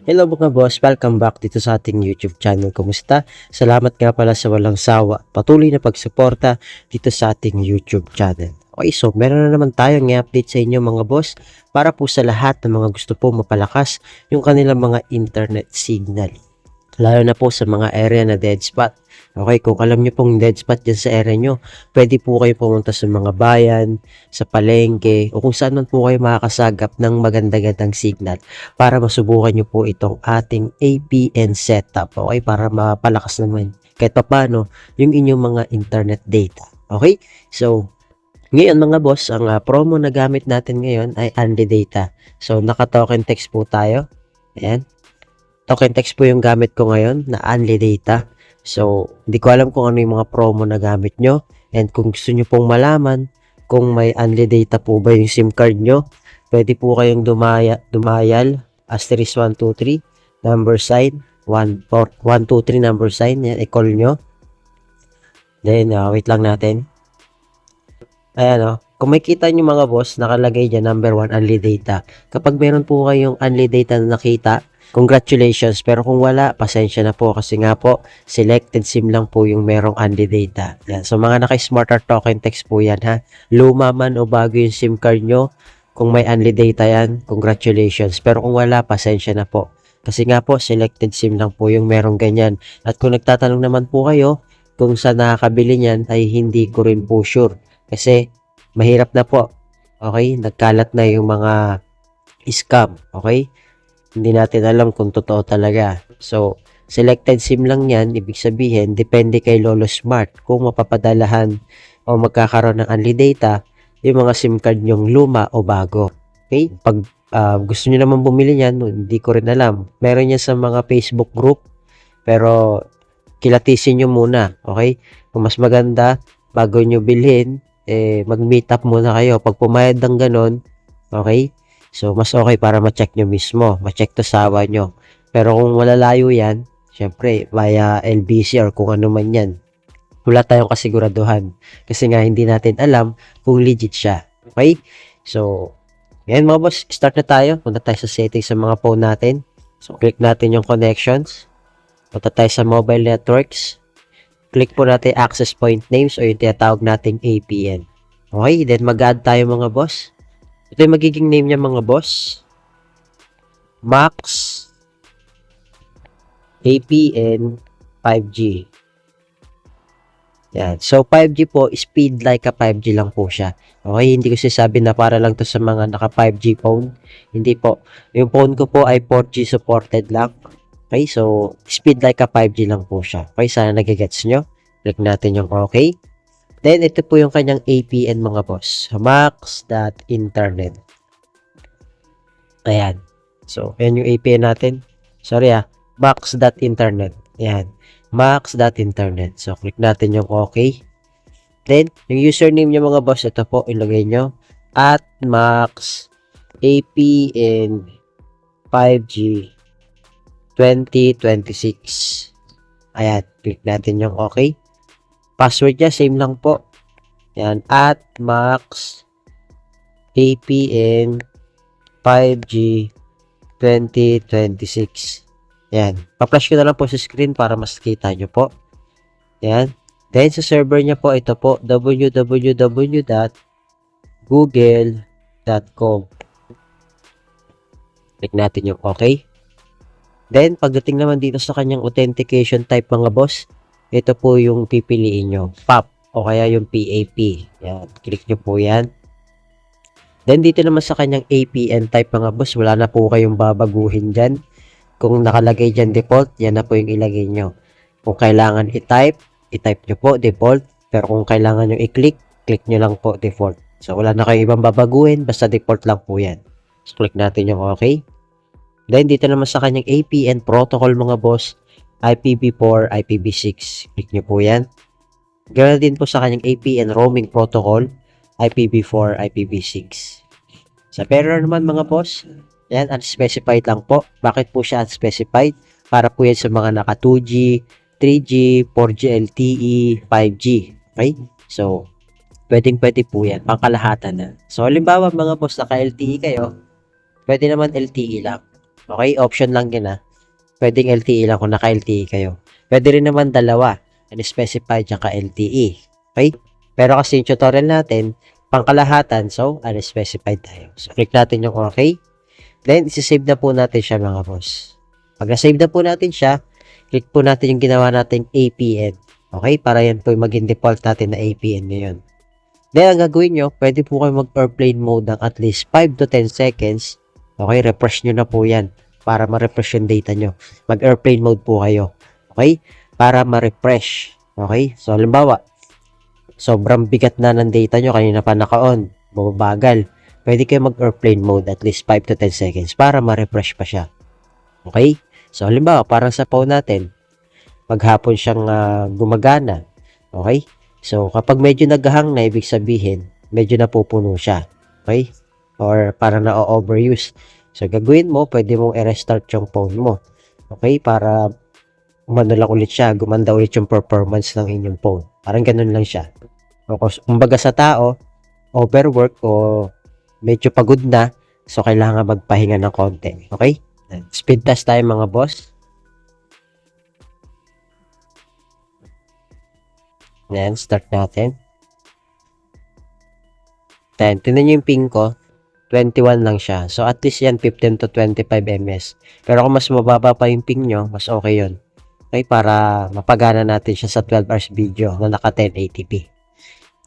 Hello mga boss, welcome back dito sa ating YouTube channel. Kumusta? Salamat nga pala sa walang sawa, patuloy na pagsuporta dito sa ating YouTube channel. Okay, so meron na naman tayong i-update sa inyo mga boss para po sa lahat ng mga gusto po mapalakas yung kanilang mga internet signal. Lalo na po sa mga area na dead spot. Okay, kung alam nyo pong dead spot dyan sa area nyo, pwede po kayo pumunta sa mga bayan, sa palengke, o kung saan man po kayo makakasagap ng maganda-gandang signal para masubukan nyo po itong ating APN setup. Okay, para mapalakas naman kahit pa paano yung inyong mga internet data. Okay, so ngayon mga boss, ang promo na gamit natin ngayon ay Unli Data. So naka-token text po tayo. Ayan. Token text po yung gamit ko ngayon na Unli Data. So, hindi ko alam kung ano yung mga promo na gamit nyo. And kung gusto nyo pong malaman kung may Unli Data po ba yung SIM card nyo, pwede po kayong dumayal asterisk 123 number sign 123 number sign. Yan, i-call nyo. Then, wait lang natin. Ayan kung makita nyo mga boss, nakalagay dyan number 1 Unli Data. Kapag meron po kayong Unli Data na nakita, congratulations, pero kung wala, pasensya na po kasi nga po, selected SIM lang po yung merong Unli Data. Yan. So mga naka-smarter token text po yan ha. Luma man o bago yung SIM card nyo, kung may Unli Data yan, congratulations. Pero kung wala, pasensya na po. Kasi nga po, selected SIM lang po yung merong ganyan. At kung nagtatanong naman po kayo, kung saan nakakabili niyan, ay hindi ko rin po sure. Kasi mahirap na po. Okay? Nagkalat na yung mga scam. Okay? Hindi natin alam kung totoo talaga. So, selected SIM lang yan. Ibig sabihin, depende kay Lolo Smart kung mapapadalahan o magkakaroon ng Unli Data yung mga SIM card nyong luma o bago. Okay? Pag gusto nyo naman bumili niyan, hindi ko rin alam. Meron yan sa mga Facebook group. Pero, kilatisin nyo muna. Okay? Kung mas maganda, bago nyo bilhin, mag-meet up muna kayo. Pag pumayad ng ganon, okay? So, mas okay para ma-check nyo mismo. Ma-check to sawa nyo. Pero kung malalayo yan, syempre, via LBC or kung ano man yan, wala tayong kasiguraduhan. Kasi nga, hindi natin alam kung legit siya. Okay? So, yan mga boss, start na tayo. Punta tayo sa settings sa mga phone natin. So, click natin yung connections. Punta tayo sa mobile networks. Click po natin access point names o yung tinatawag nating APN. Okay, then mag-add tayo mga boss. Ito yung magiging name niya mga boss. Max APN 5G. Yan. So, 5G po, speed like a 5G lang po siya. Okay, hindi ko sinasabi na para lang to sa mga naka 5G phone. Hindi po. Yung phone ko po ay 4G supported lang. Okay, so, speed like a 5G lang po siya. Okay, sana nagigets nyo. Click natin yung okay. Then, ito po yung kanyang APN mga boss. Max.internet. Ayan. So, ayan yung APN natin. Sorry Max.internet. Ayan. Max.internet. So, click natin yung okay. Then, yung username nyo mga boss, ito po, ilagay nyo. At Max APN 5G 2026. Ayan, click natin yung okay. Password niya, same lang po. Ayan, at Max APN 5G 2026. Ayan, pa-flash ko na lang po sa screen para mas kita nyo po. Ayan, then sa server niya po, ito po, www.google.com. Click natin yung okay. Then, pagdating naman dito sa kanyang authentication type mga boss, ito po yung pipiliin nyo. PAP o kaya yung PAP. Yan. Click nyo po yan. Then, dito naman sa kanyang APN type mga boss, wala na po kayong babaguhin dyan. Kung nakalagay dyan default, yan na po yung ilagay nyo. Kung kailangan i-type nyo po default. Pero kung kailangan nyo i-click, click nyo lang po default. So, wala na kayong ibang babaguhin, basta default lang po yan. So, click natin yung okay. Then, dito naman sa kanyang APN protocol mga boss, IPv4, IPv6. Click nyo po yan. Ganoon din po sa kanyang APN roaming protocol, IPv4, IPv6. Sa pero naman mga boss, yan, unspecified lang po. Bakit po siya unspecified? Para po yan sa mga naka 2G, 3G, 4G LTE, 5G. Okay? So, pwede po yan. Pangkalahatan na. So, halimbawa mga boss, naka LTE kayo, pwede naman LTE lang. Okay, option lang yun Pwedeng LTE lang kung naka-LTE kayo. Pwede rin naman dalawa, unspecified tsaka LTE. Okay? Pero kasi yung tutorial natin, pangkalahatan, so unspecified tayo. So, click natin yung okay. Then, isi-save na po natin siya mga boss. Pag na-save na po natin siya, click po natin yung ginawa nating APN. Okay? Para yan po yung maging default natin na APN ngayon. Then, ang gagawin nyo, pwede po kayo mag-airplane mode ng at least 5 to 10 seconds. Okay? Refresh nyo na po yan para ma-refresh yung data nyo. Mag-airplane mode po kayo. Okay? Para ma-refresh. Okay? So, halimbawa, sobrang bigat na ng data nyo, kanina pa naka-on, bumabagal. Pwede kayo mag-airplane mode at least 5 to 10 seconds para ma-refresh pa siya. Okay? So, halimbawa, parang sa phone natin, maghapon siyang gumagana. Okay? So, kapag medyo naghahang na, ibig sabihin, medyo napupuno siya. Okay? Or parang na-overuse. So, gagawin mo, pwede mong i-restart yung phone mo. Okay? Para umano lang ulit siya, gumanda ulit yung performance ng inyong phone. Parang ganun lang siya. Kumbaga sa tao, overwork o medyo pagod na, so kailangan magpahinga ng konti. Okay? Speed test tayo mga boss. Yan, start natin. Then, tinan nyo yung ping ko. 21 lang siya. So, at least yan, 15 to 25 ms. Pero kung mas mababa pa yung ping nyo, mas okay yun. Okay, para mapagana natin siya sa 12 hours video na naka 1080p.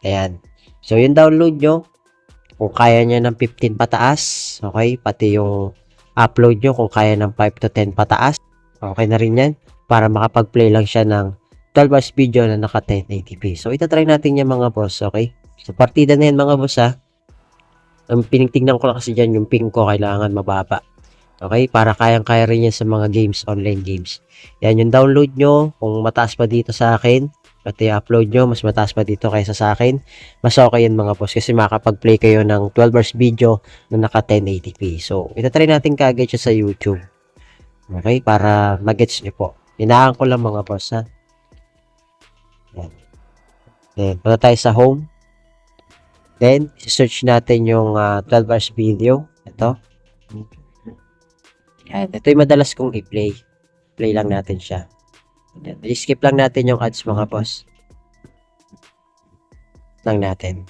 Ayan. So, yung download nyo, kung kaya nyo ng 15 pataas, okay, pati yung upload nyo, kung kaya ng 5 to 10 pataas, okay na rin yan, para makapag-play lang siya ng 12 hours video na naka 1080p. So, itatry natin yan mga boss, okay? So, partida na yan mga boss Ang pinitingnan ko lang kasi dyan, yung ping ko kailangan mababa. Okay? Para kayang-kaya rin yan sa mga games, online games. Yan, yung download nyo, kung mataas pa dito sa akin, pati upload nyo, mas mataas pa dito kaysa sa akin, mas okay yan mga boss. Kasi makakapag-play kayo ng 12 hours video na naka 1080p. So, itatry natin kagad siya sa YouTube. Okay? Para mag-gets nyo po. Hinaan ko lang mga boss, Yan. Then, punta tayo sa home. Then, search natin yung 12 hours video. Ito. Yan. Ito yung madalas kong i-play. Play lang natin siya. Yan. I-skip lang natin yung ads mga boss. Lang natin.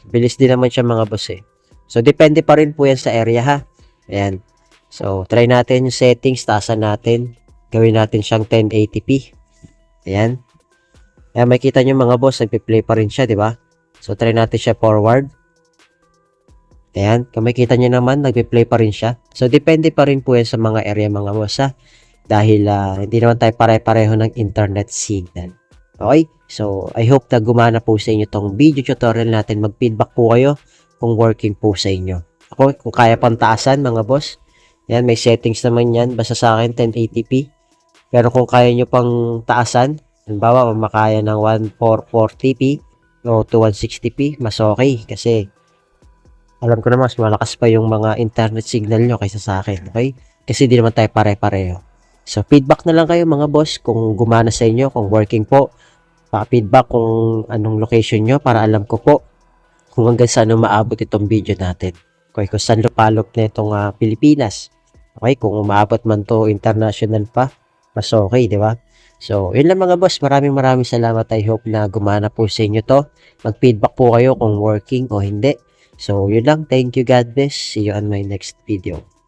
Bilis din naman siya mga boss So, depende pa rin po yan sa area Ayan. So, try natin yung settings. Taasan natin. Gawin natin siyang 1080p. Ayan. Ayan, makikita nyo mga boss, nagpi-play pa rin siya, di ba? So, try natin siya forward. Ayan, kung makikita nyo naman, nagpi-play pa rin siya. So, depende pa rin po yan sa mga area mga boss, Dahil, hindi naman tayo pare-pareho ng internet signal. Okay? So, I hope na gumana po sa inyo tong video tutorial natin. Mag-feedback po kayo kung working po sa inyo. Ako, kung kaya pang taasan, mga boss. Ayan, may settings naman yan. Basta sa akin, 1080p. Pero kung kaya nyo pang taasan, halimbawa, makaya ng 1440p o to 160p, mas okay. Kasi, alam ko na mas malakas pa yung mga internet signal nyo kaysa sa akin. Okay? Kasi di naman tayo pare-pareho. So, feedback na lang kayo mga boss kung gumana sa inyo, kung working po. Pa-feedback kung anong location nyo para alam ko po kung hanggang saan maabot itong video natin. Okay, kung saan lupalop na itong Pilipinas. Okay, kung umaabot man to international pa, mas okay, di ba? So, yun lang mga boss. Maraming salamat. I hope na gumana po sa inyo to. Mag-feedback po kayo kung working o hindi. So, yun lang. Thank you. God bless. See you on my next video.